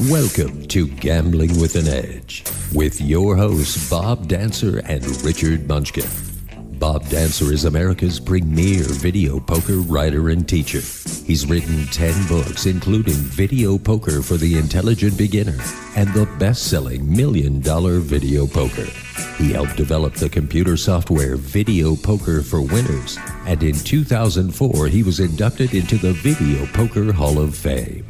Welcome to Gambling with an Edge with your hosts Bob Dancer and Richard Munchkin. Bob Dancer is America's premier video poker writer and teacher. He's written 10 books, including Video Poker for the Intelligent Beginner and the best-selling $1 Million Video Poker. He helped develop the computer software Video Poker for Winners, and in 2004 he was inducted into the Video Poker Hall of Fame.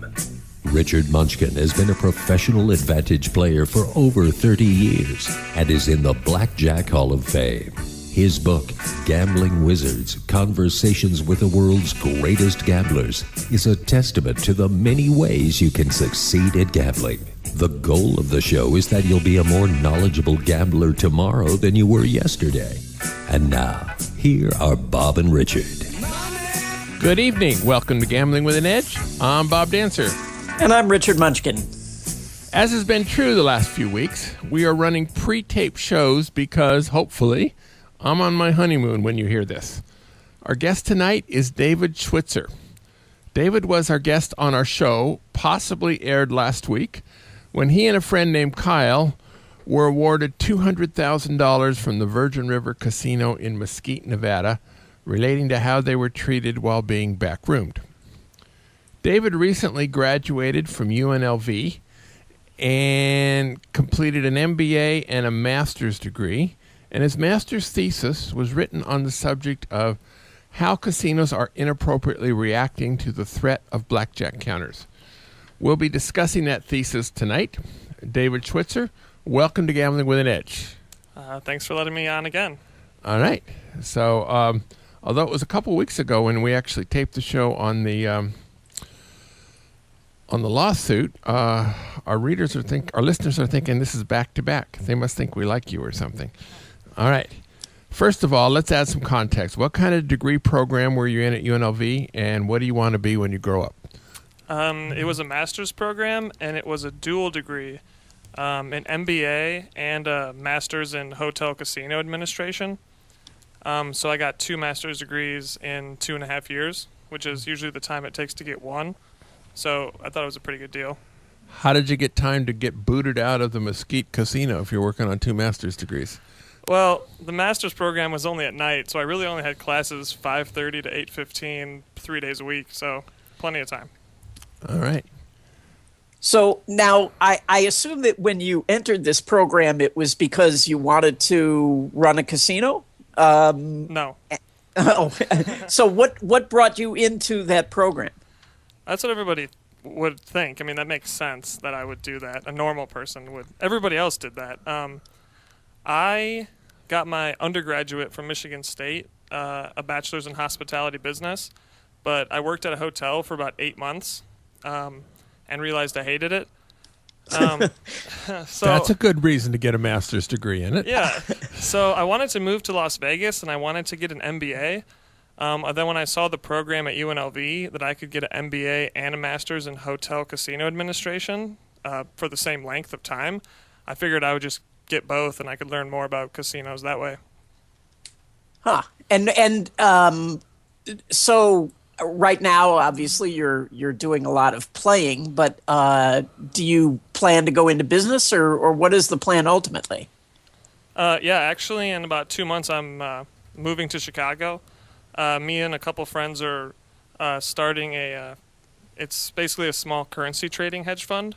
Richard Munchkin has been a professional advantage player for over 30 years and is in the Blackjack Hall of Fame. His book, Gambling Wizards, Conversations with the World's Greatest Gamblers, is a testament to the many ways you can succeed at gambling. The goal of the show is that you'll be a more knowledgeable gambler tomorrow than you were yesterday. And now, here are Bob and Richard. Good evening. Welcome to Gambling with an Edge. I'm Bob Dancer. And I'm Richard Munchkin. As has been true the last few weeks, we are running pre-tape shows because, hopefully, I'm on my honeymoon when you hear this. Our guest tonight is David Switzer. David was our guest on our show, possibly aired last week, when he and a friend named Kyle were awarded $200,000 from the Virgin River Casino in Mesquite, Nevada, relating to how they were treated while being backroomed. David recently graduated from UNLV and completed an MBA and a master's degree, and his master's thesis was written on the subject of how casinos are inappropriately reacting to the threat of blackjack counters. We'll be discussing that thesis tonight. David Switzer, welcome to Gambling with an Edge. Thanks for letting me on again. All right. So, although it was a couple weeks ago when we actually taped the show on the lawsuit, our listeners are thinking this is back to back. They must think we like you or something. All right. First of all, let's add some context. What kind of degree program were you in at UNLV, and what do you want to be when you grow up? It was a master's program, and it was a dual degree, an MBA and a master's in hotel casino administration. So I got 2 master's degrees in 2.5 years, which is usually the time it takes to get one. So I thought it was a pretty good deal. How did you get time to get booted out of the Mesquite Casino if you're working on 2 master's degrees? Well, the master's program was only at night, so I really only had classes 5:30 to 8:15, 3 days a week, so plenty of time. All right. So now I assume that when you entered this program, it was because you wanted to run a casino? No. Oh, so what brought you into that program? That's what everybody would think. I mean, that makes sense that I would do that. A normal person would. Everybody else did that. I got my undergraduate from Michigan State, a bachelor's in hospitality business, but I worked at a hotel for about 8 months and realized I hated it. So that's a good reason to get a master's degree in it. Yeah. So I wanted to move to Las Vegas, and I wanted to get an MBA. Then when I saw the program at UNLV that I could get an MBA and a master's in hotel casino administration for the same length of time, I figured I would just get both and I could learn more about casinos that way. Huh. And so right now, obviously, you're doing a lot of playing, but do you plan to go into business or what is the plan ultimately? Yeah, actually, in about 2 months, I'm moving to Chicago. Me and a couple friends are starting it's basically a small currency trading hedge fund.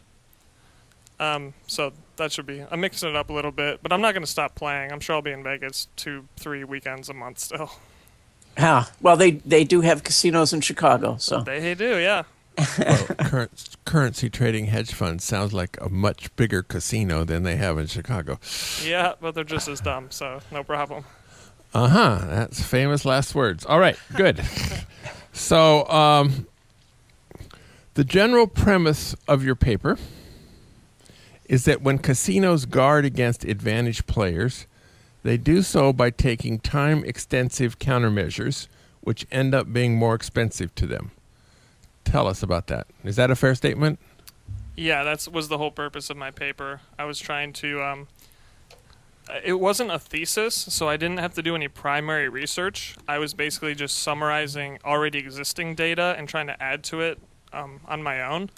So that should be, I'm mixing it up a little bit, but I'm not going to stop playing. I'm sure I'll be in Vegas 2-3 weekends a month still. Well, they do have casinos in Chicago, so. They do, yeah. Well, currency trading hedge fund sounds like a much bigger casino than they have in Chicago. Yeah, but they're just as dumb, so no problem. That's famous last words. All right, good. So, the general premise of your paper is that when casinos guard against advantaged players, they do so by taking time-extensive countermeasures, which end up being more expensive to them. Tell us about that. Is that a fair statement? Yeah, that was the whole purpose of my paper. I was trying to it wasn't a thesis, so I didn't have to do any primary research. I was basically just summarizing already existing data and trying to add to it on my own.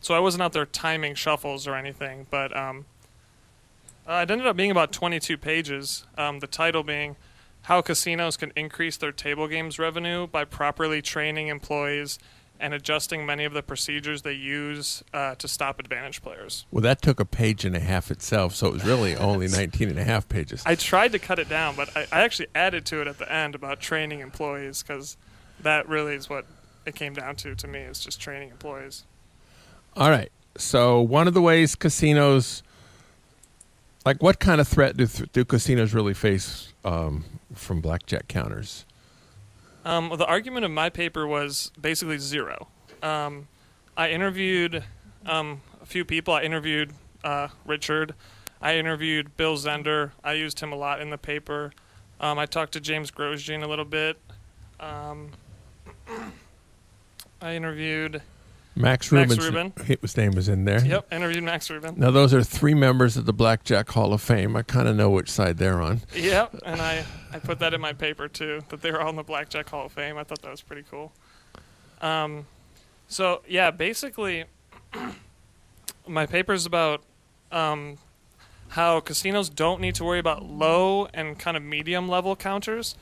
So I wasn't out there timing shuffles or anything, but it ended up being about 22 pages. The title being How Casinos Can Increase Their Table Games Revenue by Properly Training Employees and Adjusting Many of the Procedures They Use to Stop Advantage Players. Well, that took a page and a half itself, so it was really only 19 and a half pages. I tried to cut it down, but I actually added to it at the end about training employees, because that really is what it came down to me, is just training employees. All right. So one of the ways casinos, like what kind of threat do casinos really face from blackjack counters? Well, the argument of my paper was basically zero. I interviewed a few people. I interviewed Richard. I interviewed Bill Zender. I used him a lot in the paper. I talked to James Grosjean a little bit. I interviewed Max Rubin. His name was in there. Yep, interviewed Max Rubin. Now, those are 3 members of the Blackjack Hall of Fame. I kind of know which side they're on. Yep, and I put that in my paper, too, that they were all in the Blackjack Hall of Fame. I thought that was pretty cool. So, yeah, basically, my paper's about how casinos don't need to worry about low and kind of medium-level counters.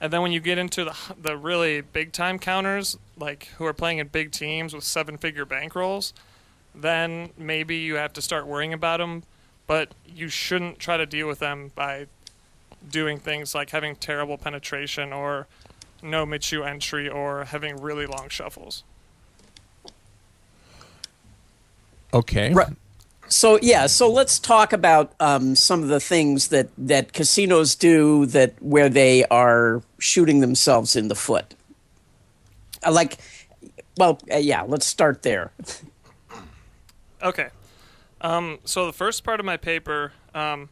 And then when you get into the really big-time counters, like who are playing in big teams with 7-figure bankrolls, then maybe you have to start worrying about them. But you shouldn't try to deal with them by doing things like having terrible penetration or no mid-shoe entry or having really long shuffles. Okay. Right. So let's talk about some of the things that casinos do where they are shooting themselves in the foot. Let's start there. Okay. So the first part of my paper, I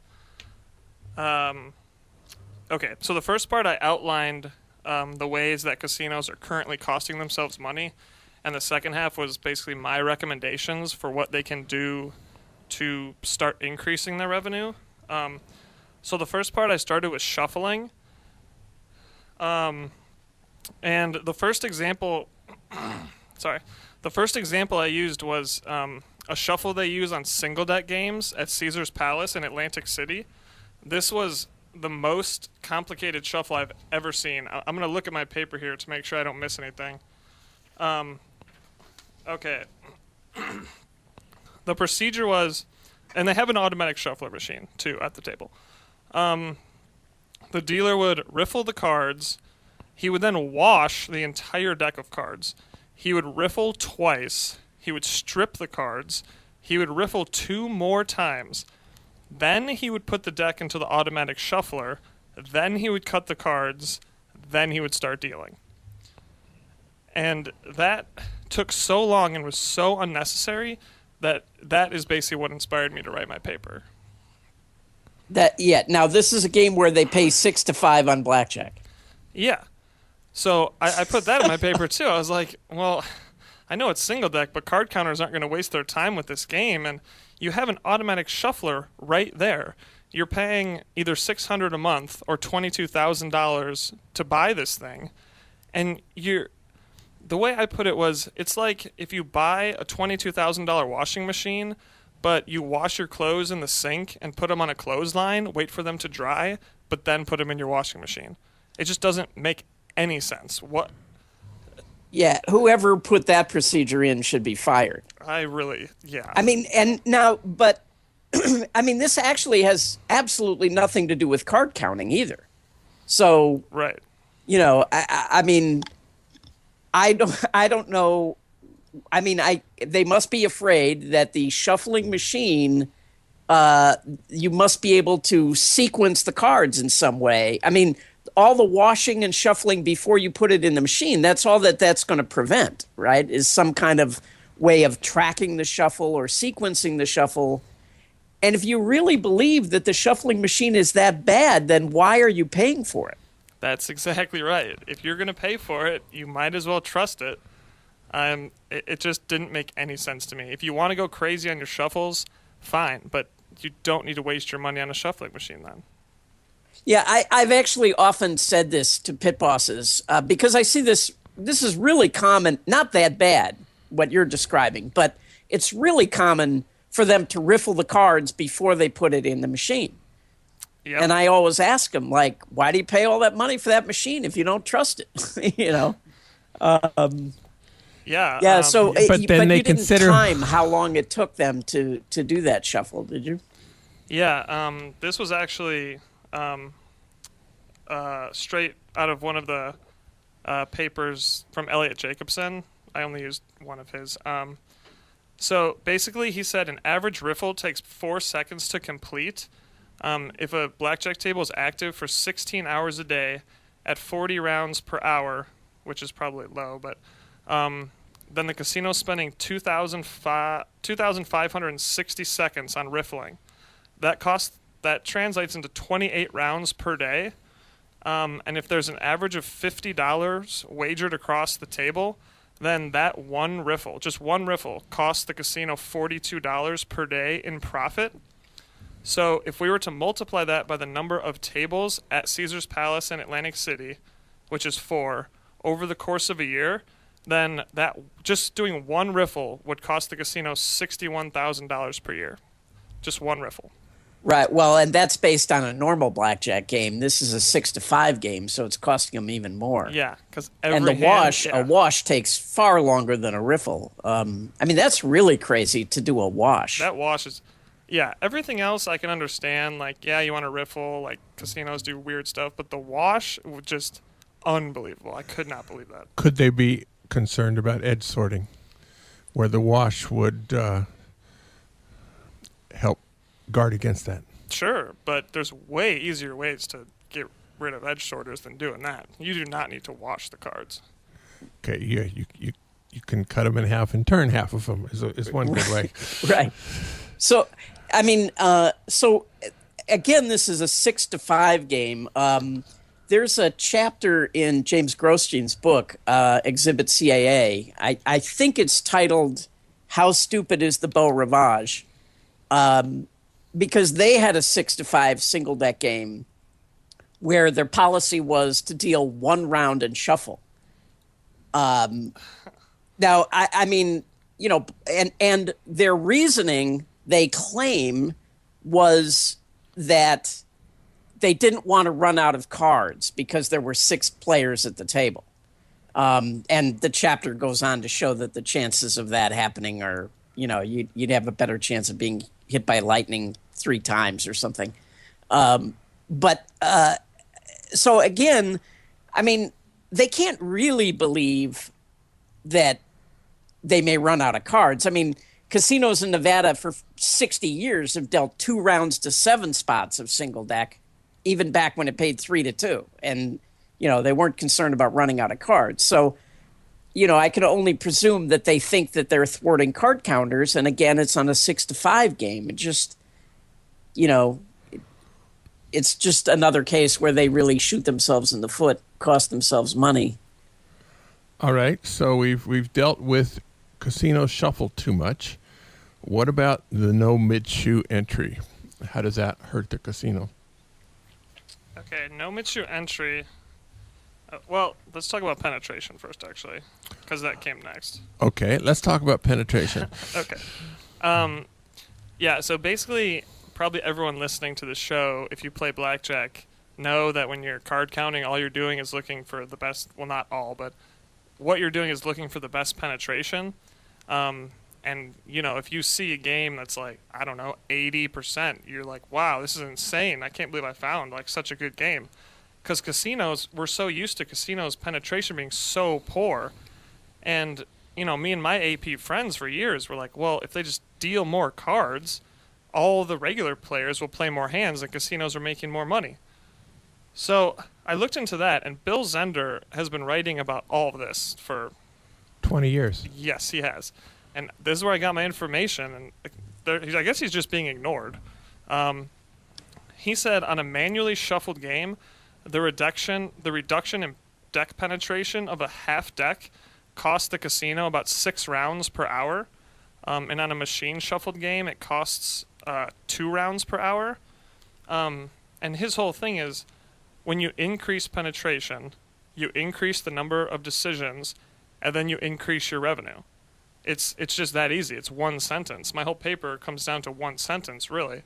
outlined the ways that casinos are currently costing themselves money, and the second half was basically my recommendations for what they can do to start increasing their revenue. So the first part I started with shuffling. And the first example I used was a shuffle they use on single deck games at Caesar's Palace in Atlantic City. This was the most complicated shuffle I've ever seen. I'm going to look at my paper here to make sure I don't miss anything. Okay. The procedure was, and they have an automatic shuffler machine, too, at the table. The dealer would riffle the cards. He would then wash the entire deck of cards. He would riffle twice. He would strip the cards. He would riffle 2 more times. Then he would put the deck into the automatic shuffler. Then he would cut the cards. Then he would start dealing. And that took so long and was so unnecessary that is basically what inspired me to write my paper. Now this is a game where they pay 6 to 5 on blackjack. Yeah. So I put that in my paper too. I was like, well, I know it's single deck, but card counters aren't going to waste their time with this game, and you have an automatic shuffler right there. You're paying either $600 a month or $22,000 to buy this thing, and the way I put it was, it's like if you buy a $22,000 washing machine, but you wash your clothes in the sink and put them on a clothesline, wait for them to dry, but then put them in your washing machine. It just doesn't make any sense. What? Yeah, whoever put that procedure in should be fired. Yeah. I mean, and now, but, I mean, this actually has absolutely nothing to do with card counting either. So, right. You know, I mean, I don't know. I mean, they must be afraid that the shuffling machine, you must be able to sequence the cards in some way. I mean, all the washing and shuffling before you put it in the machine, that's all that's going to prevent, right, is some kind of way of tracking the shuffle or sequencing the shuffle. And if you really believe that the shuffling machine is that bad, then why are you paying for it? That's exactly right. If you're going to pay for it, you might as well trust it. It just didn't make any sense to me. If you want to go crazy on your shuffles, fine, but you don't need to waste your money on a shuffling machine then. Yeah, I've actually often said this to pit bosses because I see this is really common, not that bad, what you're describing, but it's really common for them to riffle the cards before they put it in the machine. Yep. And I always ask them, like, why do you pay all that money for that machine if you don't trust it? you know? Yeah. Yeah, so but then they you didn't consider time how long it took them to do that shuffle, did you? Yeah. This was actually straight out of one of the papers from Elliot Jacobson. I only used one of his. So basically, he said an average riffle takes 4 seconds to complete. If a blackjack table is active for 16 hours a day at 40 rounds per hour, which is probably low, but then the casino's spending 2,560 seconds on riffling. That translates into 28 rounds per day. And if there's an average of $50 wagered across the table, then that one riffle, just one riffle, costs the casino $42 per day in profit. So if we were to multiply that by the number of tables at Caesar's Palace in Atlantic City, which is 4, over the course of a year, then that just doing one riffle would cost the casino $61,000 per year. Just one riffle. Right. Well, and that's based on a normal blackjack game. This is a 6-5 game, so it's costing them even more. Yeah, because a wash takes far longer than a riffle. I mean, that's really crazy to do a wash. That wash is, yeah. Everything else I can understand. Like, yeah, you want a riffle. Like, casinos do weird stuff, but the wash was just unbelievable. I could not believe that. Could they be concerned about edge sorting, where the wash would help guard against that? Sure, but there's way easier ways to get rid of edge sorters than doing that. You do not need to wash the cards. Okay, yeah, you can cut them in half and turn half of them is one good way. Right. So, I mean, again, this is a 6-5 game. There's a chapter in James Grosstein's book, Exhibit CAA. I think it's titled "How Stupid Is the Beau Rivage?" Because they had a 6-5 single deck game where their policy was to deal one round and shuffle. Now, I mean, you know, and their reasoning, they claim, was that they didn't want to run out of cards because there were 6 players at the table. And the chapter goes on to show that the chances of that happening are, you know, you'd have a better chance of being hit by lightning 3 times or something. So again, I mean, they can't really believe that they may run out of cards. I mean, casinos in Nevada for 60 years have dealt 2 rounds to 7 spots of single deck, even back when it paid 3-2. And, you know, they weren't concerned about running out of cards. So, you know, I can only presume that they think that they're thwarting card counters. And again, it's on a 6-5 game. It just, you know, it's just another case where they really shoot themselves in the foot, cost themselves money. All right, so we've dealt with casino shuffle too much. What about the no mid-shoe entry? How does that hurt the casino? Okay, no mid-shoe entry. Well, let's talk about penetration first, actually, because that came next. Okay, let's talk about penetration. Okay. Yeah, so basically, probably everyone listening to the show, if you play blackjack, know that when you're card counting, all you're doing is looking for the best, well, not all, but what you're doing is looking for the best penetration. And, you know, if you see a game that's like, I don't know, 80%, you're like, wow, this is insane. I can't believe I found, like, such a good game. Because casinos, we're so used to casinos' penetration being so poor. And, you know, me and my AP friends for years were like, well, if they just deal more cards, all the regular players will play more hands and casinos are making more money. So I looked into that, and Bill Zender has been writing about all of this for 20 years. Yes, he has. And this is where I got my information, and I guess he's just being ignored. He said on a manually shuffled game, the reduction in deck penetration of a half deck costs the casino about 6 rounds per hour. And on a machine shuffled game, it costs 2 rounds per hour. And his whole thing is, when you increase penetration, you increase the number of decisions, and then you increase your revenue. It's just that easy. It's one sentence. My whole paper comes down to one sentence, really.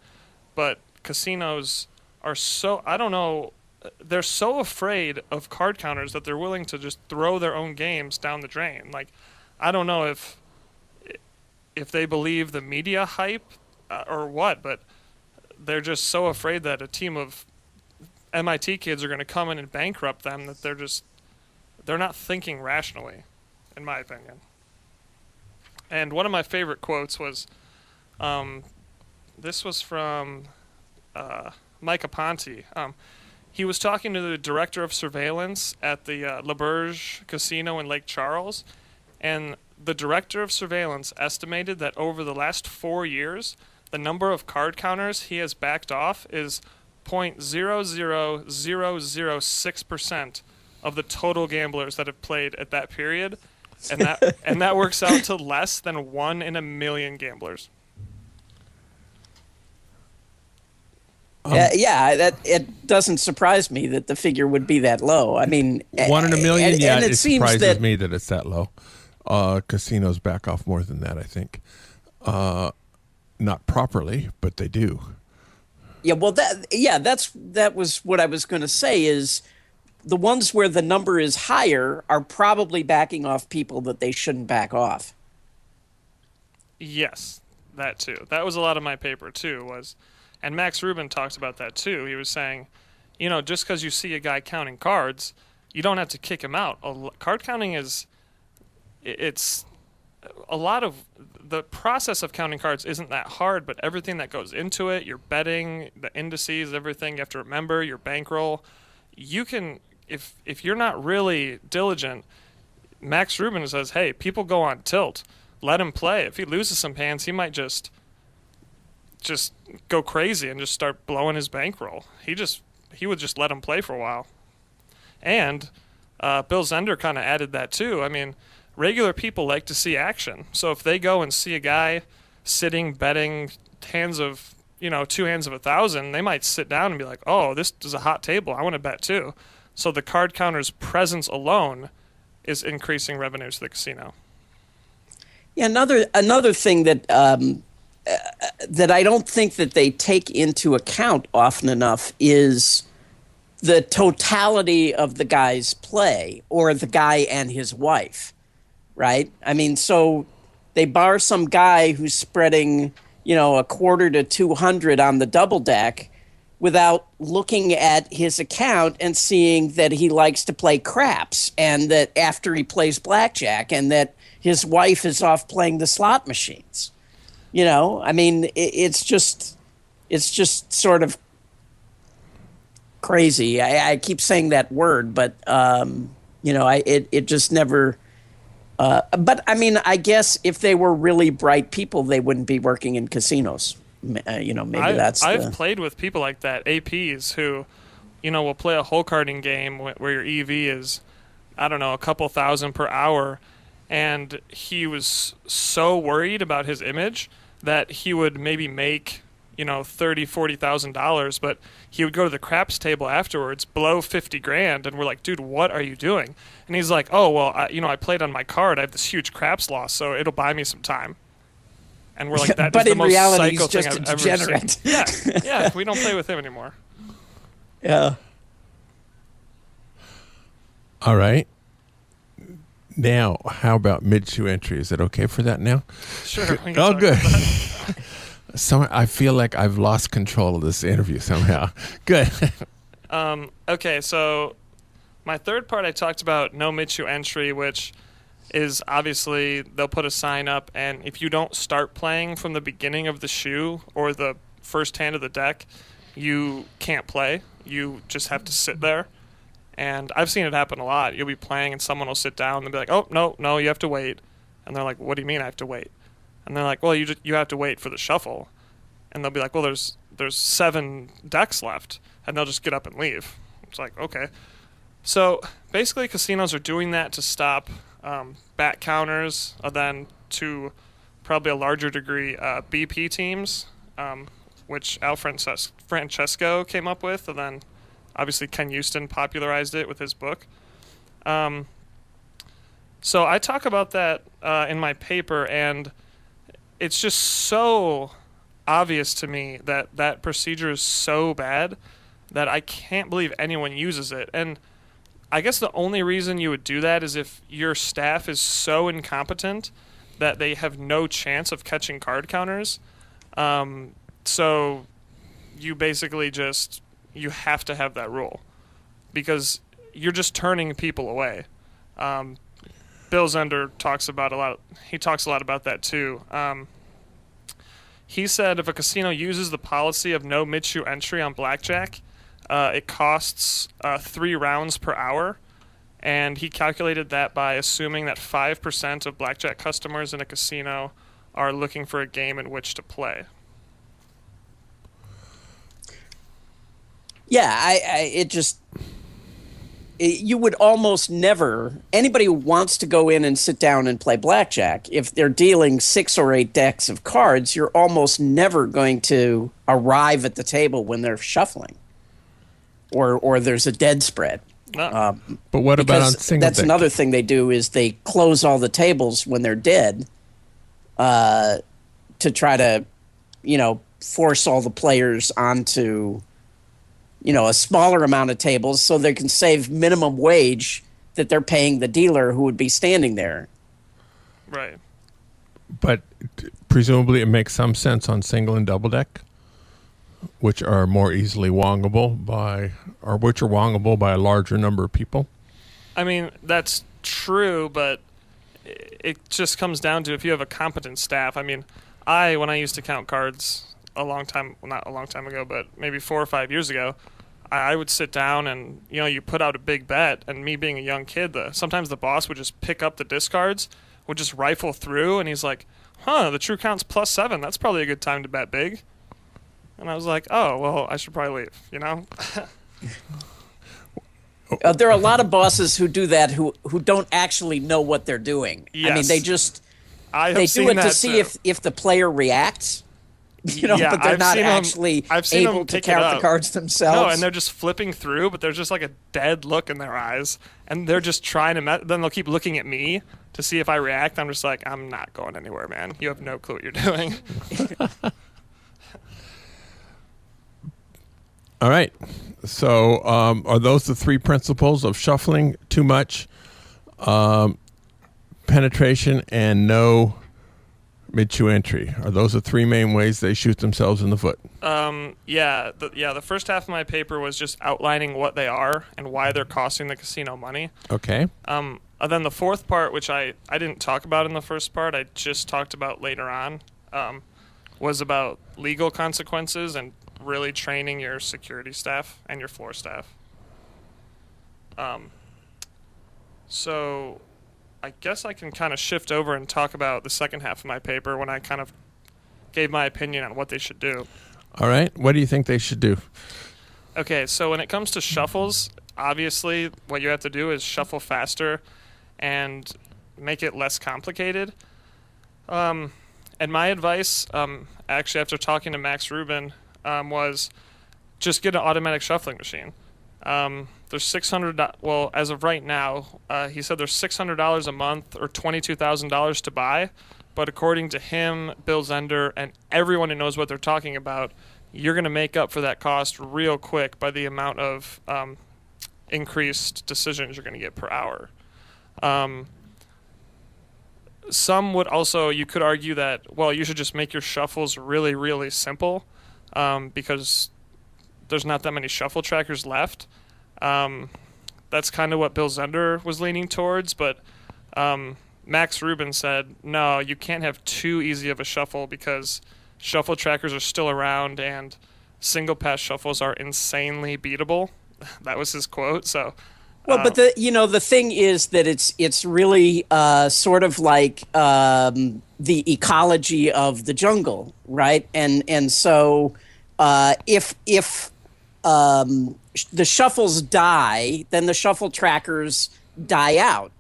But casinos are so, I don't know, they're so afraid of card counters that they're willing to just throw their own games down the drain. Like, I don't know if they believe the media hype or what, but they're just so afraid that a team of MIT kids are going to come in and bankrupt them that they're not thinking rationally, in my opinion. And one of my favorite quotes was, this was from Mike Aponte. He was talking to the director of surveillance at the Le Berge Casino in Lake Charles, and the director of surveillance estimated that over the last 4 years, the number of card counters he has backed off is 0.00006% of the total gamblers that have played at that period, and that works out to less than 1 in a million gamblers. That it doesn't surprise me that the figure would be that low. I mean, 1 in a million. and It surprises me that it's that low. Casinos back off more than that, I think. Not properly, but they do. Yeah, well, that was what I was going to say. Is the ones where the number is higher are probably backing off people that they shouldn't back off. Yes, that too. That was a lot of my paper too. And Max Rubin talked about that too. He was saying, just because you see a guy counting cards, you don't have to kick him out. Card counting it's a lot of the process of counting cards isn't that hard, but everything that goes into it, your betting, the indices, everything you have to remember, your bankroll, you can, if you're not really diligent, Max Rubin says, hey, people go on tilt. Let him play. If he loses some hands, he might just go crazy and just start blowing his bankroll. He would just let him play for a while. And Bill Zender kind of added that too. I mean, regular people like to see action. So if they go and see a guy sitting betting hands of, 2 hands of 1,000, they might sit down and be like, oh, this is a hot table. I want to bet too. So the card counter's presence alone is increasing revenues to the casino. Yeah, another thing that that I don't think that they take into account often enough is the totality of the guy's play, or the guy and his wife, right? I mean, so they bar some guy who's spreading, a quarter to 200 on the double deck without looking at his account and seeing that he likes to play craps, and that after he plays blackjack, and that his wife is off playing the slot machines. I mean, it's just sort of crazy. I keep saying that word, but it just never. But I mean, I guess if they were really bright people, they wouldn't be working in casinos. Maybe I've played with people like that, APs who, will play a hole carding game where your EV is, I don't know, a couple thousand per hour, and he was so worried about his image that he would maybe make, $30,000-$40,000, but he would go to the craps table afterwards, blow $50,000, and we're like, dude, what are you doing? And he's like, oh, well, I played on my card. I have this huge craps loss, so it'll buy me some time. And we're like, that is the most psycho thing I've ever seen. Yeah, we don't play with him anymore. Yeah. All right. Now, how about mid-shoe entry? Is it okay for that now? Sure. Oh, good. So I feel like I've lost control of this interview somehow. Good. Okay, so my third part, I talked about no mid-shoe entry, which is obviously they'll put a sign up, and if you don't start playing from the beginning of the shoe or the first hand of the deck, you can't play. You just have to sit there. And I've seen it happen a lot. You'll be playing and someone will sit down and they'll be like, oh, no, you have to wait. And they're like, what do you mean I have to wait? And they're like, well, you have to wait for the shuffle. And they'll be like, well, there's 7 decks left. And they'll just get up and leave. It's like, okay. So basically casinos are doing that to stop back counters, and then to probably a larger degree BP teams, which Al Francesco came up with, and then obviously Ken Houston popularized it with his book. So I talk about that in my paper, and it's just so obvious to me that that procedure is so bad that I can't believe anyone uses it. And I guess the only reason you would do that is if your staff is so incompetent that they have no chance of catching card counters. So you basically you have to have that rule because you're just turning people away. Bill Zender talks a lot about that too. He said if a casino uses the policy of no mid-shoe entry on blackjack, it costs 3 rounds per hour, and he calculated that by assuming that 5% of blackjack customers in a casino are looking for a game in which to play. Yeah, you would almost never, anybody who wants to go in and sit down and play blackjack, if they're dealing 6 or 8 decks of cards, you're almost never going to arrive at the table when they're shuffling or there's a dead spread. No. But what about on single That's deck? another thing they do is they close all the tables when they're dead to try to, force all the players onto a smaller amount of tables so they can save minimum wage that they're paying the dealer who would be standing there. Right. But presumably it makes some sense on single and double deck, which are more easily wongable by a larger number of people. I mean, that's true, but it just comes down to if you have a competent staff. I mean, when I used to count cards not a long time ago, but maybe 4 or 5 years ago, I would sit down and, you put out a big bet, and me being a young kid, sometimes the boss would just pick up the discards, would just rifle through, and he's like, the true count's +7. That's probably a good time to bet big. And I was like, oh, well, I should probably leave, There are a lot of bosses who do that who don't actually know what they're doing. Yes. I mean, they do it to see if the player reacts. But they're not actually able to count the cards themselves. No, and they're just flipping through, but there's just like a dead look in their eyes, and they're just trying to. Then they'll keep looking at me to see if I react. I'm just like, I'm not going anywhere, man. You have no clue what you're doing. All right. So are those the 3 principles of shuffling too much, penetration, and no mid-shoe entry? Are those the 3 main ways they shoot themselves in the foot? The first half of my paper was just outlining what they are and why they're costing the casino money. Okay. And then the fourth part, which I didn't talk about in the first part, I just talked about later on, was about legal consequences and really training your security staff and your floor staff. So I guess I can kind of shift over and talk about the second half of my paper when I kind of gave my opinion on what they should do. All right. What do you think they should do? Okay, so when it comes to shuffles, obviously what you have to do is shuffle faster and make it less complicated. And my advice, actually after talking to Max Rubin, was just get an automatic shuffling machine. There's $600. Well, as of right now, he said there's $600 a month or $22,000 to buy. But according to him, Bill Zender, and everyone who knows what they're talking about, you're going to make up for that cost real quick by the amount of increased decisions you're going to get per hour. Some would also, you could argue that, well, you should just make your shuffles really, really simple because there's not that many shuffle trackers left. That's kind of what Bill Zender was leaning towards, but Max Rubin said, no, you can't have too easy of a shuffle because shuffle trackers are still around and single pass shuffles are insanely beatable. That was his quote. So, well, but the thing is that it's really sort of like the ecology of the jungle, right? And so if the shuffles die, then the shuffle trackers die out.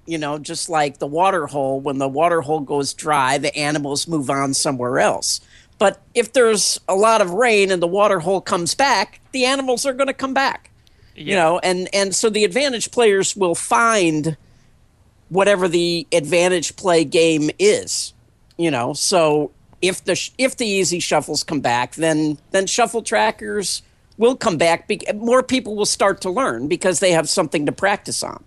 Just like the water hole. When the water hole goes dry, the animals move on somewhere else. But if there's a lot of rain and the water hole comes back, the animals are going to come back. Yeah. And so the advantage players will find whatever the advantage play game is. So if the easy shuffles come back, then shuffle trackers will come back. More people will start to learn because they have something to practice on.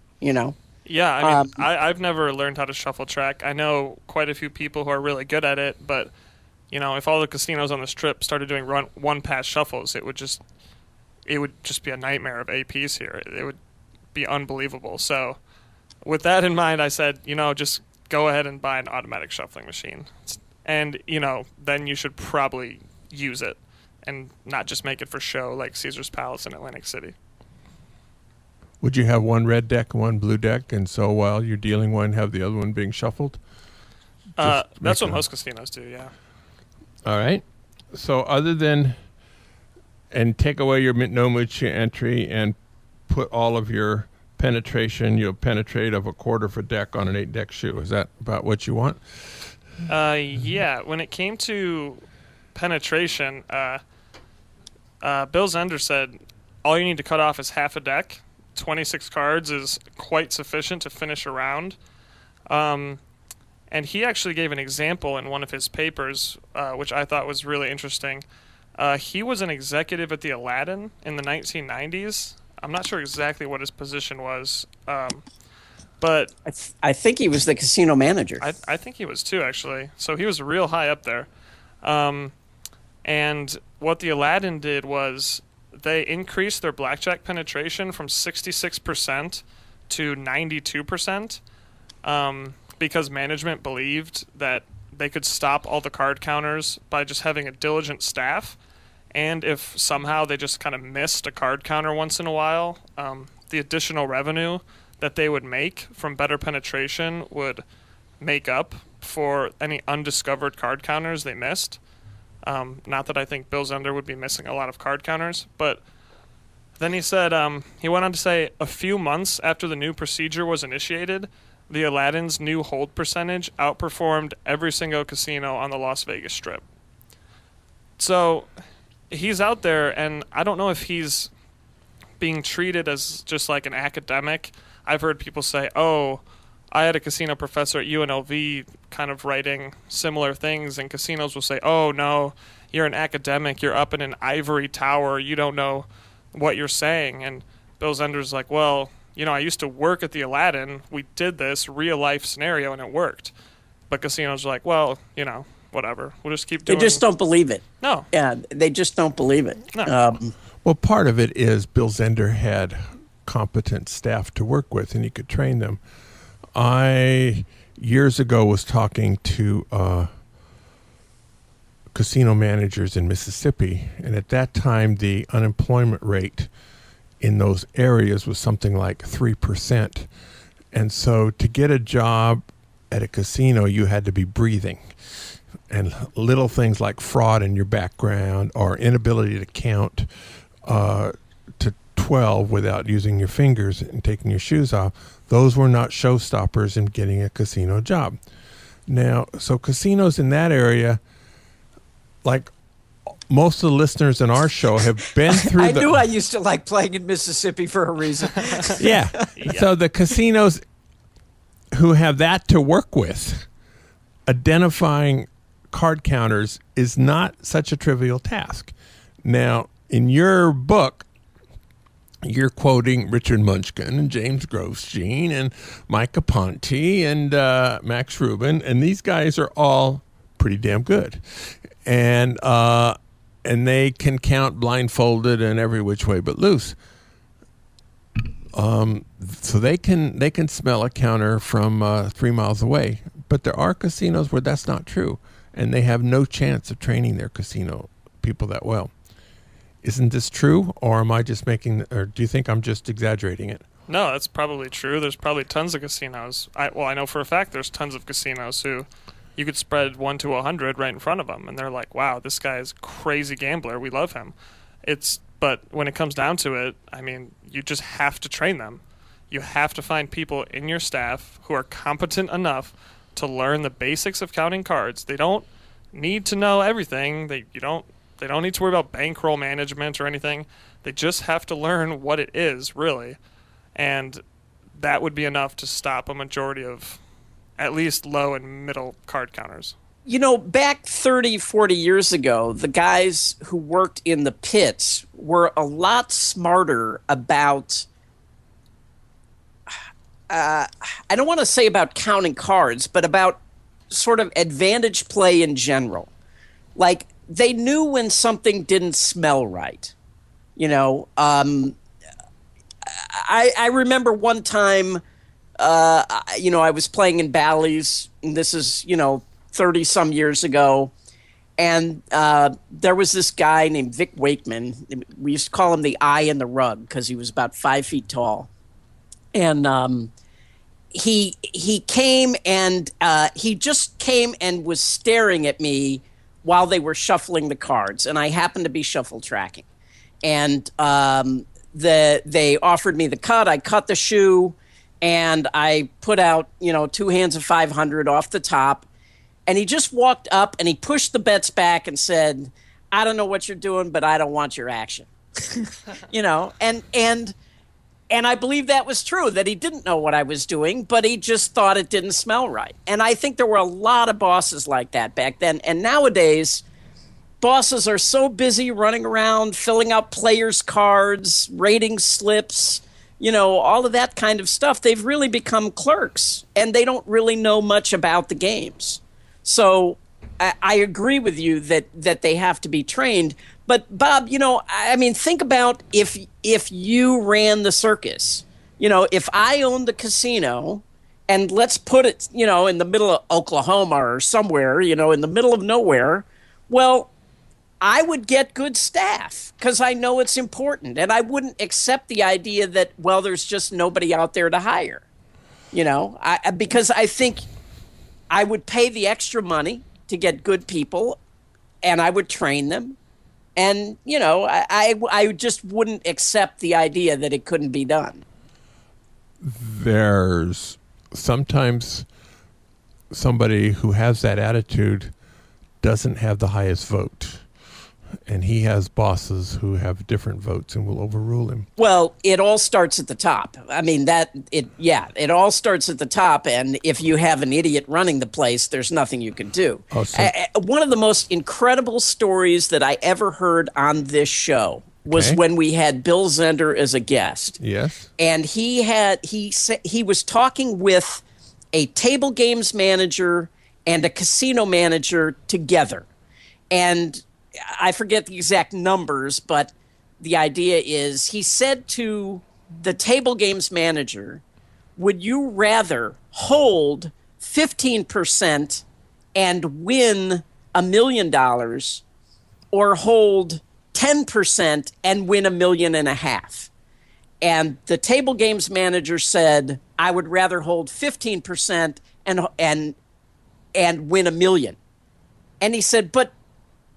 Yeah, I mean, I've never learned how to shuffle track. I know quite a few people who are really good at it, but if all the casinos on the Strip started doing one-pass shuffles, it would just be a nightmare of APs here. It would be unbelievable. So, with that in mind, I said, just go ahead and buy an automatic shuffling machine, and then you should probably use it and not just make it for show like Caesar's Palace in Atlantic City. Would you have one red deck and one blue deck, and so while you're dealing one, have the other one being shuffled? That's what most casinos do, yeah. All right. So and take away your no mucha entry and put all of your penetration, you'll penetrate of a quarter of a deck on an 8-deck shoe. Is that about what you want? Yeah. When it came to penetration, Bill Zender said all you need to cut off is half a deck. 26 cards is quite sufficient to finish a round. And he actually gave an example in one of his papers, which I thought was really interesting. He was an executive at the Aladdin in the 1990s. I'm not sure exactly what his position was, but I think he was the casino manager. I think he was too, actually. So he was real high up there. And what the Aladdin did was they increased their blackjack penetration from 66% to 92%. Because management believed that they could stop all the card counters by just having a diligent staff. And if somehow they just kind of missed a card counter once in a while, the additional revenue that they would make from better penetration would make up for any undiscovered card counters they missed. Not that I think Bill Zender would be missing a lot of card counters, but then he said, he went on to say, a few months after the new procedure was initiated, the Aladdin's new hold percentage outperformed every single casino on the Las Vegas Strip. So he's out there, and I don't know if he's being treated as just like an academic. I've heard people say, oh, I had a casino professor at UNLV kind of writing similar things, and casinos will say, oh, no, you're an academic. You're up in an ivory tower. You don't know what you're saying. And Bill Zender's like, well, I used to work at the Aladdin. We did this real-life scenario, and it worked. But casinos are like, well, whatever. We'll just keep doing it. They just don't believe it. No. Yeah, they just don't believe it. No. Well, part of it is Bill Zender had competent staff to work with, and he could train them. I, years ago, was talking to casino managers in Mississippi, and at that time, the unemployment rate in those areas was something like 3%. And so to get a job at a casino, you had to be breathing. And little things like fraud in your background or inability to count to 12 without using your fingers and taking your shoes off, those were not showstoppers in getting a casino job. Now, so casinos in that area, like most of the listeners in our show have been through I knew I used to like playing in Mississippi for a reason. Yeah. So the casinos who have that to work with, identifying card counters is not such a trivial task. Now, in your book, you're quoting Richard Munchkin and James Grosjean and Mike Aponte and Max Rubin, and these guys are all pretty damn good. And they can count blindfolded and every which way but loose. So they can smell a counter from 3 miles away. But there are casinos where that's not true, and they have no chance of training their casino people that well. Isn't this true, or am I just or do you think I'm just exaggerating it? No, that's probably true. There's probably tons of casinos. I know for a fact there's tons of casinos who you could spread 1 to 100 right in front of them, and they're like, wow, this guy is a crazy gambler. We love him. But when it comes down to it, I mean, you just have to train them. You have to find people in your staff who are competent enough to learn the basics of counting cards. They don't need to know everything. They don't need to worry about bankroll management or anything. They just have to learn what it is, really. And that would be enough to stop a majority of at least low and middle card counters. Back 30, 40 years ago, the guys who worked in the pits were a lot smarter about, I don't want to say about counting cards, but about sort of advantage play in general. Like, they knew when something didn't smell right. I remember one time, I was playing in Bally's, and this is, 30-some years ago, and there was this guy named Vic Wakeman. We used to call him the eye in the rug because he was about 5 feet tall. And he came and he just came and was staring at me while they were shuffling the cards, and I happened to be shuffle tracking. And they offered me the cut. I cut the shoe, and I put out, 2 hands of 500 off the top. And he just walked up and he pushed the bets back and said, "I don't know what you're doing, but I don't want your action." And I believe that was true, that he didn't know what I was doing, but he just thought it didn't smell right. And I think there were a lot of bosses like that back then. And nowadays, bosses are so busy running around, filling out players' cards, rating slips, all of that kind of stuff. They've really become clerks, and they don't really know much about the games. So I agree with you that they have to be trained. But, Bob, think about if you ran the circus. If I owned the casino, and let's put it, in the middle of Oklahoma or somewhere, in the middle of nowhere, well, I would get good staff because I know it's important. And I wouldn't accept the idea that, well, there's just nobody out there to hire, because I think I would pay the extra money to get good people, and I would train them. And, I just wouldn't accept the idea that it couldn't be done. There's sometimes somebody who has that attitude doesn't have the highest vote. And he has bosses who have different votes and will overrule him. Well, it all starts at the top. It all starts at the top. And if you have an idiot running the place, there's nothing you can do. One of the most incredible stories that I ever heard on this show was when we had Bill Zender as a guest. Yes. And he was talking with a table games manager and a casino manager together. And I forget the exact numbers, but the idea is he said to the table games manager, "Would you rather hold 15% and win $1 million, or hold 10% and win $1.5 million?" And the table games manager said, "I would rather hold 15% and win $1 million." And he said,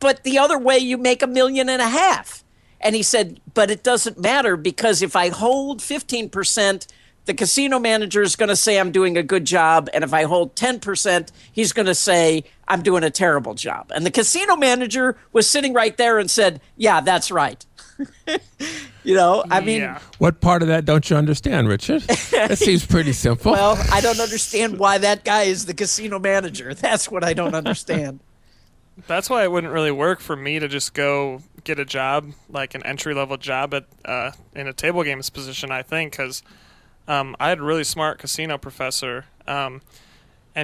But the other way you make $1.5 million. And he said, "But it doesn't matter, because if I hold 15%, the casino manager is going to say I'm doing a good job. And if I hold 10%, he's going to say I'm doing a terrible job." And the casino manager was sitting right there and said, "Yeah, that's right." What part of that don't you understand, Richard? That seems pretty simple. Well, I don't understand why that guy is the casino manager. That's what I don't understand. That's why it wouldn't really work for me to just go get a job, like an entry-level job in a table games position, I think, because I had a really smart casino professor, and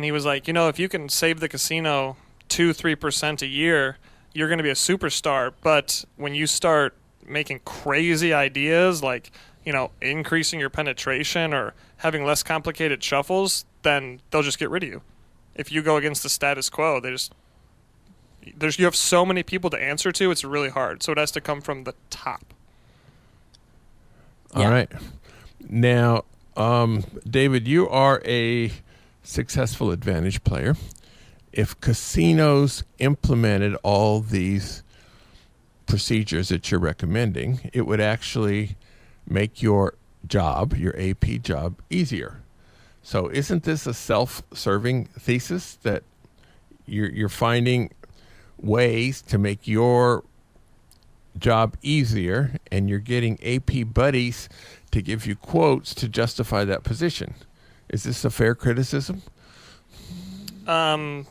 he was like, if you can save the casino 2-3% a year, you're going to be a superstar. But when you start making crazy ideas, like, increasing your penetration or having less complicated shuffles, then they'll just get rid of you. If you go against the status quo, you have so many people to answer to, it's really hard. So it has to come from the top. All right. Now, David, you are a successful advantage player. If casinos implemented all these procedures that you're recommending, it would actually make your job, your AP job, easier. So isn't this a self-serving thesis that you're finding ways to make your job easier, and you're getting AP buddies to give you quotes to justify that position. Is this a fair criticism? Not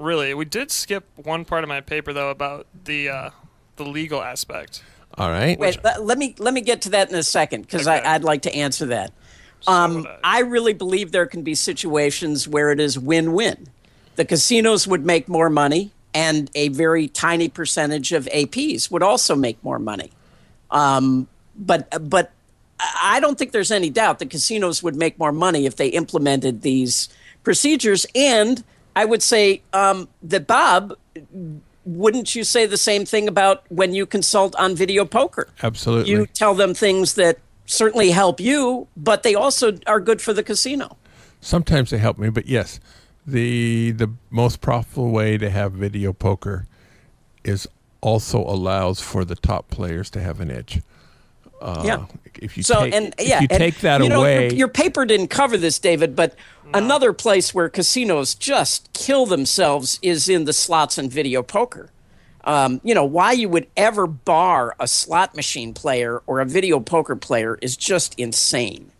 really. We did skip one part of my paper though about the legal aspect. All right. Wait, let me get to that in a second because Okay. I'd like to answer that. would I really believe there can be situations where it is win-win. The casinos would make more money, and a very tiny percentage of APs would also make more money. But I don't think there's any doubt the casinos would make more money if they implemented these procedures. And I would say that, Bob, wouldn't you say the same thing about when you consult on video poker? Absolutely. You tell them things that certainly help you, but they also are good for the casino. Sometimes they help me, but yes, the most profitable way to have video poker is also allows for the top players to have an edge. Yeah. If you take that you know, away, your paper didn't cover this, David, but another place where casinos just kill themselves is in the slots and video poker. Why you would ever bar a slot machine player or a video poker player is just insane.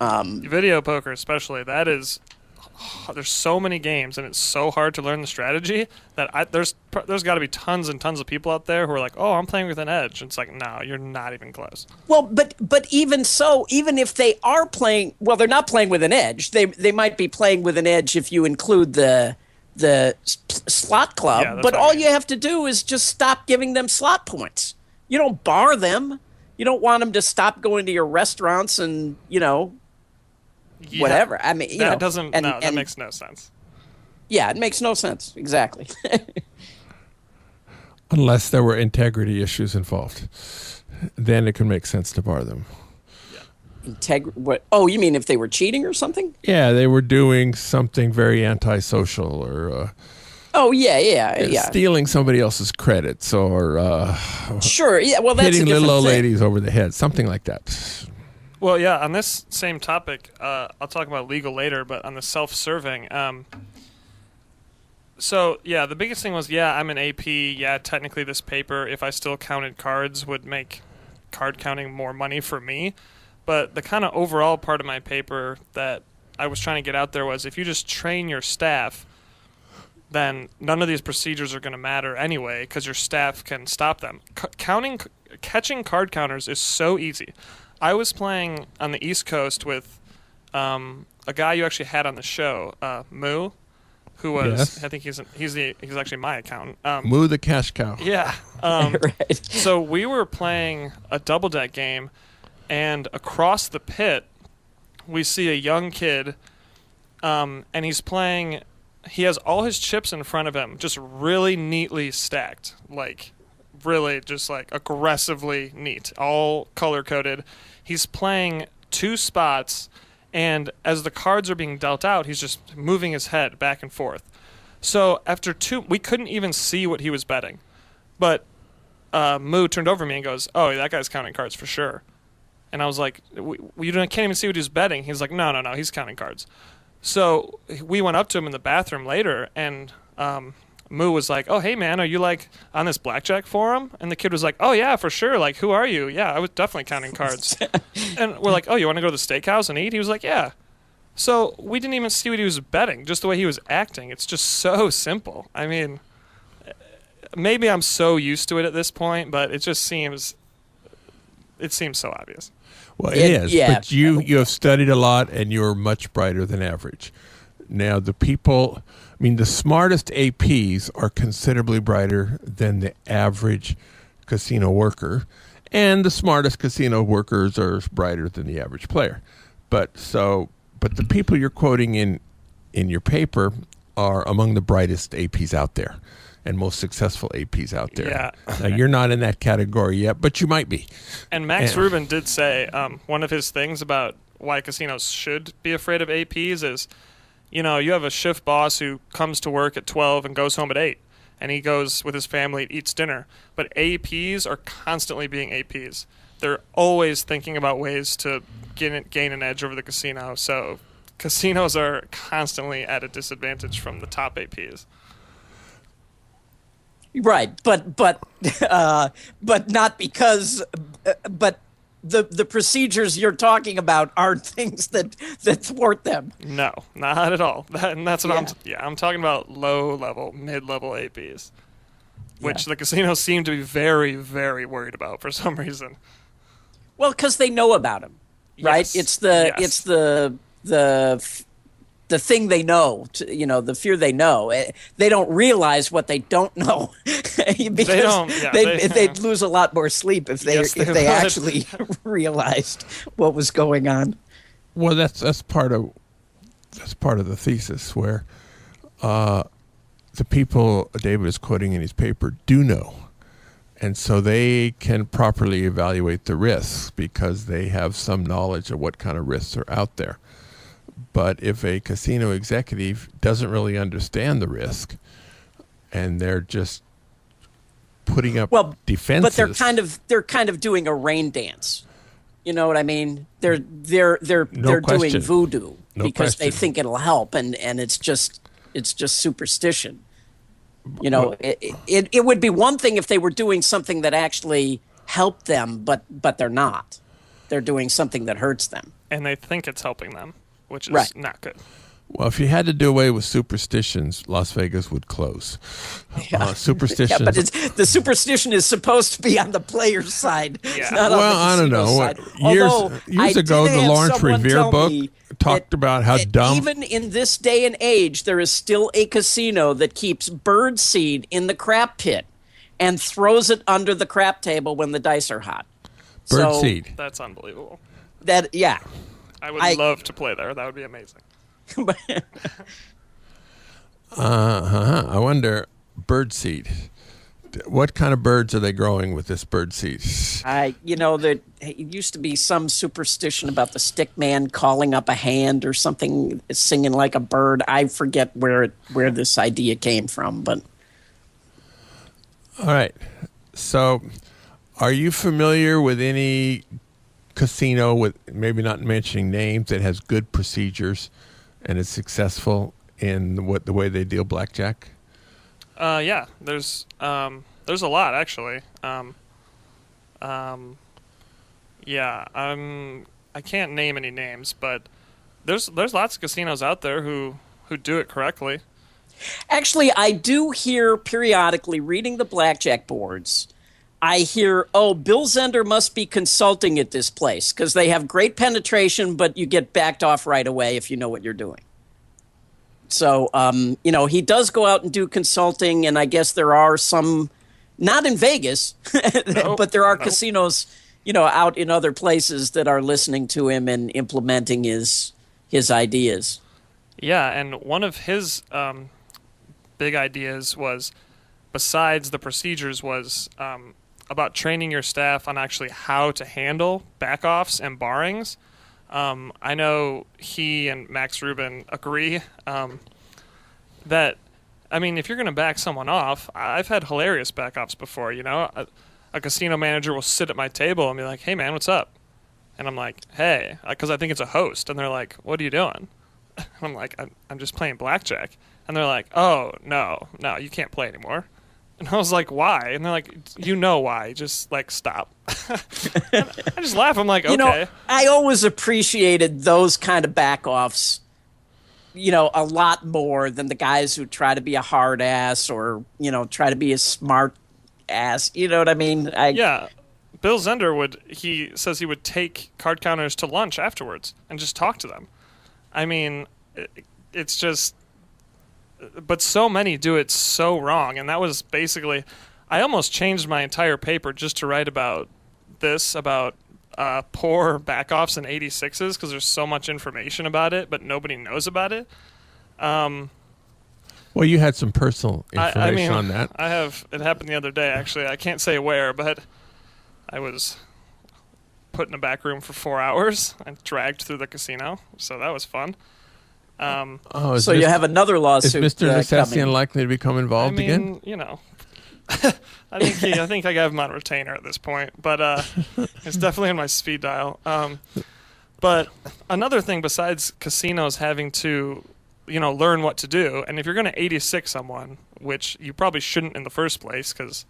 Video poker especially, that is, there's so many games and it's so hard to learn the strategy that there's got to be tons and tons of people out there who are like, oh, I'm playing with an edge. And it's like, no, you're not even close. Well, but even so, even if they are playing, well, they're not playing with an edge. They might be playing with an edge if you include the slot club. Yeah, that's but what I all mean. you have to do is just stop giving them slot points. You don't bar them. You don't want them to stop going to your restaurants and Yeah. whatever. I mean, That doesn't, that makes no sense. Yeah, it makes no sense. Exactly. unless there were integrity issues involved, then it could make sense to bar them. What? Oh, you mean if they were cheating or something? Yeah, they were doing something very antisocial, or Oh, yeah. stealing somebody else's credits, or Sure. Yeah. Well, that's a hitting different little old thing. ladies over the head, something like that. Well, yeah, on this same topic, I'll talk about legal later, but on the self-serving, so, yeah, the biggest thing was, yeah, I'm an AP. Yeah, technically this paper, if I still counted cards, would make card counting more money for me. But the kind of overall part of my paper that I was trying to get out there was if you just train your staff, then none of these procedures are going to matter anyway because your staff can stop them. Catching card counters is so easy. I was playing on the East Coast with a guy you actually had on the show, Moo, who was, Yes. I think he's actually my accountant. Moo the cash cow. Yeah. Right. So we were playing a double deck game, and across the pit, we see a young kid, and he's playing. He has all his chips in front of him, just really neatly stacked, like really just like aggressively neat, all color coded. He's playing two spots, and as the cards are being dealt out, he's just moving his head back and forth. So after two, we couldn't even see what he was betting, but Moo turned over to me and goes, "Oh, that guy's counting cards for sure." And I was like, "You can't even see what he's betting." He's like, "No, he's counting cards." So we went up to him in the bathroom later, and Moo was like, "Oh, hey, man, are you, like, on this blackjack forum?" And the kid was like, "Oh, yeah, for sure. Like, who are you?" "Yeah, I was definitely counting cards." And we're like, "Oh, you want to go to the steakhouse and eat?" He was like, "Yeah." So we didn't even see what he was betting, just the way he was acting. It's just so simple. I mean, maybe I'm so used to it at this point, but it just seems so obvious. Well, it is, yeah. but you have studied a lot, and you're much brighter than average. Now, the smartest APs are considerably brighter than the average casino worker, and the smartest casino workers are brighter than the average player. But the people you're quoting in your paper are among the brightest APs out there and most successful APs out there. Yeah. Now, you're not in that category yet, but you might be. And Max Rubin did say one of his things about why casinos should be afraid of APs is, you have a shift boss who comes to work at 12 and goes home at 8, and he goes with his family and eats dinner. But APs are constantly being APs. They're always thinking about ways to gain an edge over the casino. So casinos are constantly at a disadvantage from the top APs. Right, but not because, but the procedures you're talking about aren't things that thwart them. No, not at all. And that's what I'm talking about low-level, mid-level APs, which the casinos seem to be very, very worried about for some reason. Well, because they know about them, right? Yes. It's the thing they know, the fear they know. They don't realize what they don't know. Because they'd lose a lot more sleep if they actually realized what was going on. Well, that's part of the thesis where the people David is quoting in his paper do know. And so they can properly evaluate the risks because they have some knowledge of what kind of risks are out there. But if a casino executive doesn't really understand the risk and they're just putting up defenses, but they're kind of doing a rain dance. You know what I mean? They're doing voodoo because they think it'll help, and it's just superstition. It would be one thing if they were doing something that actually helped them, but they're not. They're doing something that hurts them, and they think it's helping them, which is not good. Well, if you had to do away with superstitions, Las Vegas would close. Superstitions. Yeah, but the superstition is supposed to be on the player's side. Yeah. Not on the I don't know. Side. Years ago, the Lawrence Revere book talked about how dumb. Even in this day and age, there is still a casino that keeps bird seed in the crap pit and throws it under the crap table when the dice are hot. Bird seed. That's unbelievable. I would love to play there. That would be amazing. I wonder, bird seed. What kind of birds are they growing with this bird seed? There used to be some superstition about the stick man calling up a hand or something, singing like a bird. I forget where this idea came from, but. All right. So, are you familiar with any casino, with maybe not mentioning names, that has good procedures and is successful in the way they deal blackjack? Yeah, there's a lot actually. I can't name any names, but there's lots of casinos out there who do it correctly. Actually, I do hear periodically, reading the blackjack boards, I hear, Bill Zender must be consulting at this place because they have great penetration, but you get backed off right away if you know what you're doing. So, he does go out and do consulting, and I guess there are some, not in Vegas, but there are casinos, out in other places that are listening to him and implementing his ideas. Yeah, and one of his big ideas was, besides the procedures, was about training your staff on actually how to handle backoffs and barrings. I know he and Max Rubin agree that, if you're going to back someone off, I've had hilarious backoffs before. A casino manager will sit at my table and be like, "Hey, man, what's up?" And I'm like, "Hey," because I think it's a host, and they're like, "What are you doing?" I'm like, "I'm just playing blackjack," and they're like, "Oh, no, you can't play anymore." And I was like, "Why?" And they're like, why. Just, stop. I just laugh. I'm like, okay. I always appreciated those kind of back-offs, a lot more than the guys who try to be a hard ass or, try to be a smart ass. You know what I mean? Yeah. Bill Zender he says he would take card counters to lunch afterwards and just talk to them. It's just... But so many do it so wrong, and that was basically... I almost changed my entire paper just to write about this, about poor backoffs and 86s, because there's so much information about it, but nobody knows about it. Well, you had some personal information on that. I have. It happened the other day, actually. I can't say where, but I was put in a back room for 4 hours and dragged through the casino, so that was fun. So you have another lawsuit. Is Mr. Necessian likely to become involved again? I think I got him on retainer at this point, but it's definitely on my speed dial. But another thing besides casinos having to, learn what to do, and if you're going to 86 someone, which you probably shouldn't in the first place because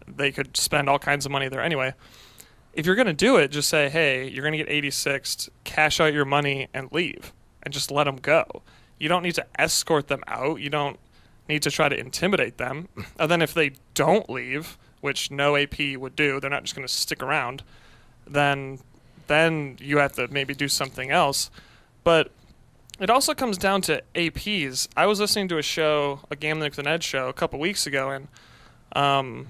they could spend all kinds of money there anyway, if you're going to do it, just say, hey, you're going to get 86th, cash out your money and leave, and just let them go. You don't need to escort them out. You don't need to try to intimidate them. And then if they don't leave, which no AP would do, they're not just going to stick around, then you have to maybe do something else. But it also comes down to APs. I was listening to a Gambling with an Edge show a couple weeks ago, and I'm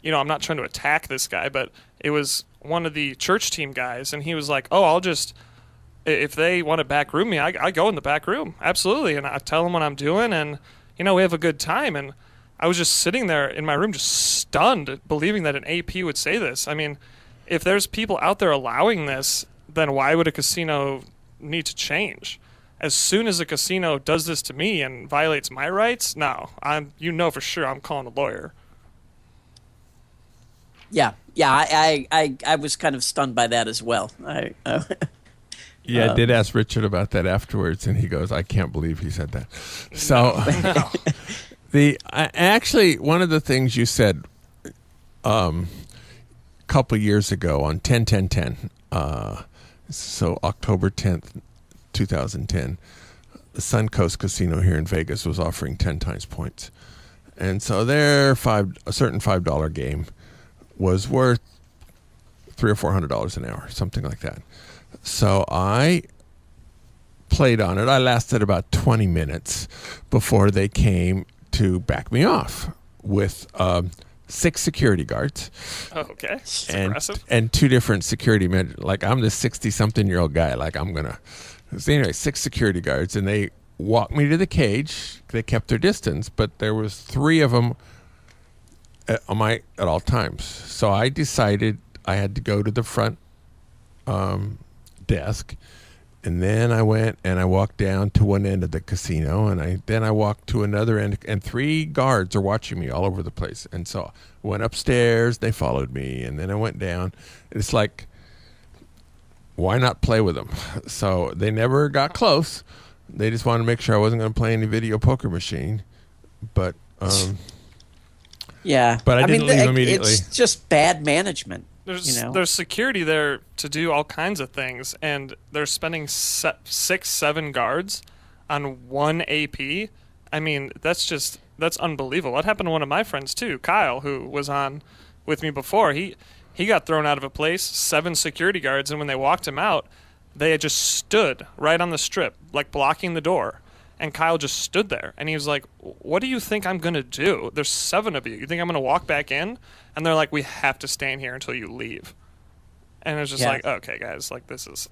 not trying to attack this guy, but it was one of the church team guys, and he was like, oh, if they want to back room me, I go in the back room. Absolutely. And I tell them what I'm doing, and, we have a good time. And I was just sitting there in my room just stunned, believing that an AP would say this. I mean, if there's people out there allowing this, then why would a casino need to change? As soon as a casino does this to me and violates my rights, no, for sure I'm calling a lawyer. Yeah, I was kind of stunned by that as well. I did ask Richard about that afterwards, and he goes, "I can't believe he said that." So, actually, one of the things you said a couple years ago on 10-10-10, so October 10th, 2010, the Suncoast Casino here in Vegas was offering 10 times points, and so a certain $5 game was worth $300 or $400 an hour, something like that. So I played on it. I lasted about 20 minutes before they came to back me off with 6 security guards. Oh, okay. That's impressive. And 2 different security men. Like, I'm the 60-something-year-old guy. Like, I'm going to... So anyway, 6 security guards, and they walked me to the cage. They kept their distance, but there was 3 of them at all times. So I decided I had to go to the front desk, and then I went and I walked down to one end of the casino, and then I walked to another end, and 3 guards are watching me all over the place. And so I went upstairs, they followed me, and then I went down. It's like, why not play with them? So they never got close. They just wanted to make sure I wasn't going to play any video poker machine. But yeah, but I didn't leave immediately. It's just bad management. There's security there to do all kinds of things, and they're spending 6-7 guards on one AP. I mean, that's unbelievable. That happened to one of my friends too, Kyle, who was on with me before. He got thrown out of a place, 7 security guards, and when they walked him out, they had just stood right on the strip, like blocking the door. And Kyle just stood there, and he was like, what do you think I'm going to do? There's 7 of you. You think I'm going to walk back in? And they're like, we have to stand here until you leave. And it's just like, okay, guys, like, this is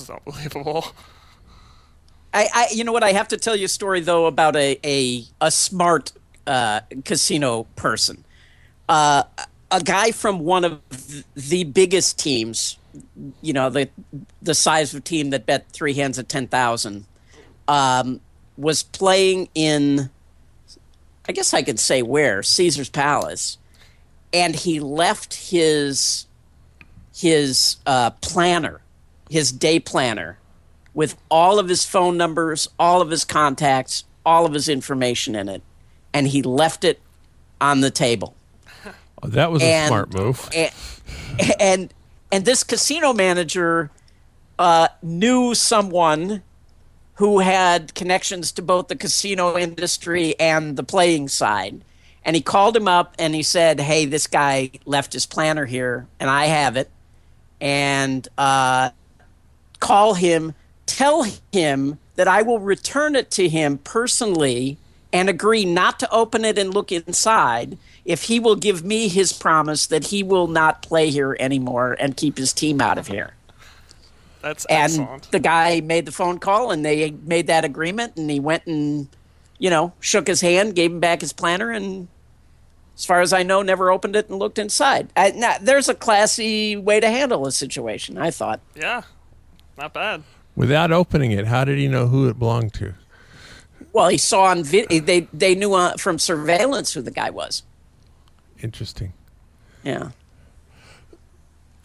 unbelievable. I you know what? I have to tell you a story, though, about a smart casino person. A guy from one of the biggest teams, the size of a team that bet 3 hands at 10,000, was playing in, I guess I could say where, Caesar's Palace, and he left his planner, his day planner, with all of his phone numbers, all of his contacts, all of his information in it, and he left it on the table. Oh, that was a smart move. And this casino manager knew someone who had connections to both the casino industry and the playing side. And he called him up and he said, hey, this guy left his planner here and I have it. And call him, tell him that I will return it to him personally and agree not to open it and look inside if he will give me his promise that he will not play here anymore and keep his team out of here. That's excellent. And the guy made the phone call, and they made that agreement, and he went and, shook his hand, gave him back his planner, and as far as I know, never opened it and looked inside. Now, there's a classy way to handle a situation, I thought. Yeah, not bad. Without opening it, how did he know who it belonged to? Well, he saw on video. They knew from surveillance who the guy was. Interesting. Yeah.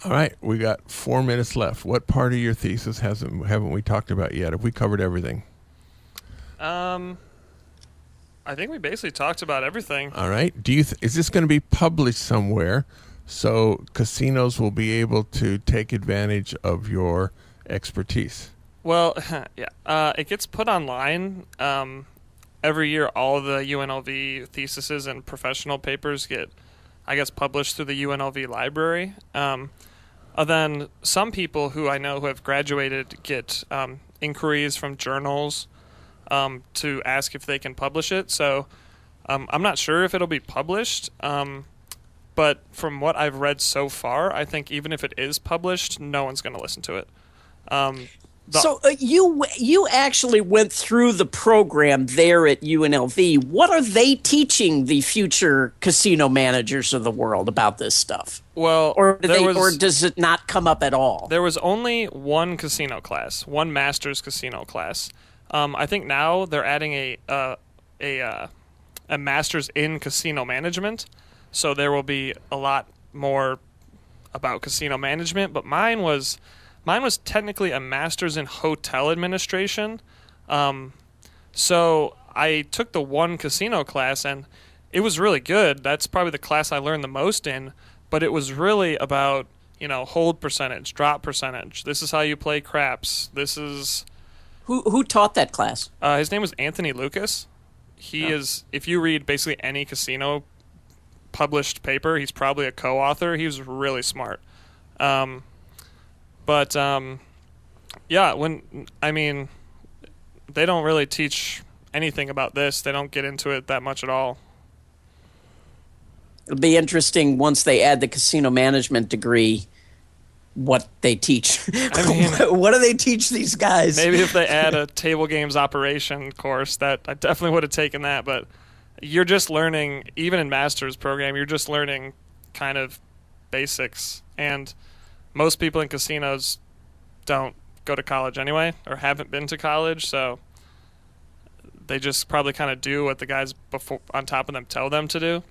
All right, we got 4 minutes left. What part of your thesis haven't we talked about yet? Have we covered everything? I think we basically talked about everything. All right. Is this going to be published somewhere so casinos will be able to take advantage of your expertise. Well, yeah, it gets put online. Every year, all of the UNLV theses and professional papers get, I guess, published through the UNLV library. Then some people who I know who have graduated get inquiries from journals to ask if they can publish it. So I'm not sure if it'll be published, but from what I've read so far, I think even if it is published, no one's going to listen to it. So you actually went through the program there at UNLV. What are they teaching the future casino managers of the world about this stuff? Well, or does it not come up at all? There was only one casino class, one master's casino class. I think now they're adding a master's in casino management, so there will be a lot more about casino management. But mine was technically a master's in hotel administration. So I took the one casino class, and it was really good. That's probably the class I learned the most in, but it was really about, hold percentage, drop percentage. This is how you play craps. This is... Who taught that class? His name was Anthony Lucas. He is, if you read basically any casino published paper, he's probably a co-author. He was really smart. But they don't really teach anything about this. They don't get into it that much at all. It'll be interesting once they add the casino management degree, what they teach. What do they teach these guys? Maybe if they add a table games operation course, that I definitely would have taken that. But you're just learning, even in master's program, you're just learning kind of basics. And most people in casinos don't go to college anyway, or haven't been to college, so they just probably kind of do what the guys before on top of them tell them to do.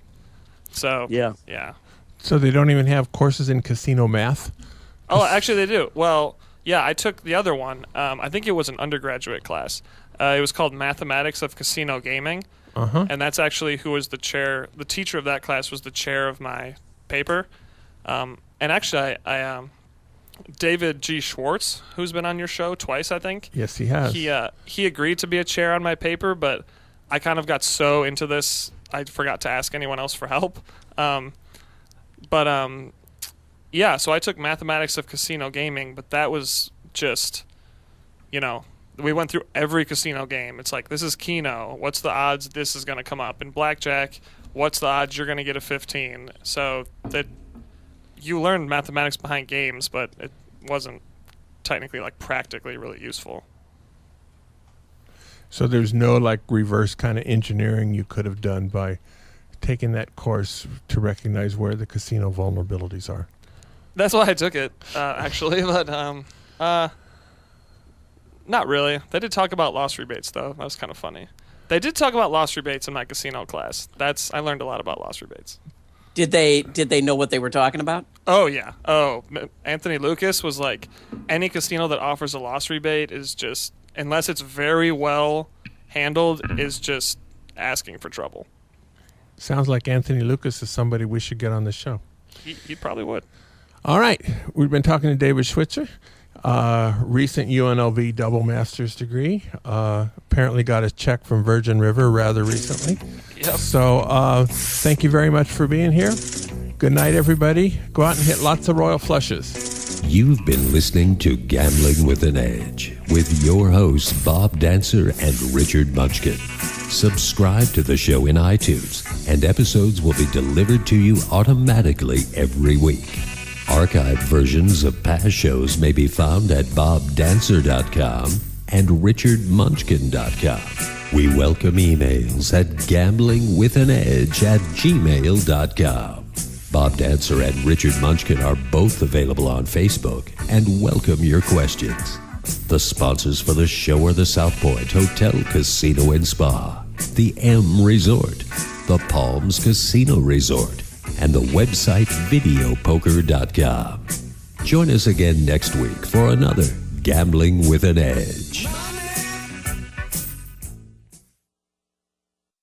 So yeah. So they don't even have courses in casino math? Oh, actually they do. Well, yeah, I took the other one. I think it was an undergraduate class. It was called Mathematics of Casino Gaming, and that's actually who was the chair. The teacher of that class was the chair of my paper. And actually, I David G. Schwartz, who's been on your show twice, I think. Yes, he has. He agreed to be a chair on my paper, but I kind of got so into this, I forgot to ask anyone else for help. Yeah, so I took Mathematics of Casino Gaming, but that was just, we went through every casino game. It's like, this is Keno. What's the odds this is going to come up? In Blackjack, what's the odds you're going to get a 15? So that you learned mathematics behind games, but it wasn't technically, practically really useful. So there's no, reverse kind of engineering you could have done by taking that course to recognize where the casino vulnerabilities are? That's why I took it, actually, but not really. They did talk about loss rebates, though. That was kind of funny. They did talk about loss rebates in my casino class. I learned a lot about loss rebates. Did they know what they were talking about? Oh, yeah. Oh, Anthony Lucas was like, any casino that offers a loss rebate is just, unless it's very well handled, is just asking for trouble. Sounds like Anthony Lucas is somebody we should get on the show. He probably would. All right. We've been talking to David Switzer, recent UNLV double master's degree. Apparently got a check from Virgin River rather recently. Yep. So thank you very much for being here. Good night, everybody. Go out and hit lots of royal flushes. You've been listening to Gambling with an Edge with your hosts, Bob Dancer and Richard Munchkin. Subscribe to the show in iTunes, and episodes will be delivered to you automatically every week. Archived versions of past shows may be found at bobdancer.com and richardmunchkin.com. We welcome emails at gamblingwithanedge@gmail.com. Bob Dancer and Richard Munchkin are both available on Facebook and welcome your questions. The sponsors for the show are the South Point Hotel, Casino and Spa, the M Resort, the Palms Casino Resort, and the website videopoker.com. Join us again next week for another Gambling with an Edge.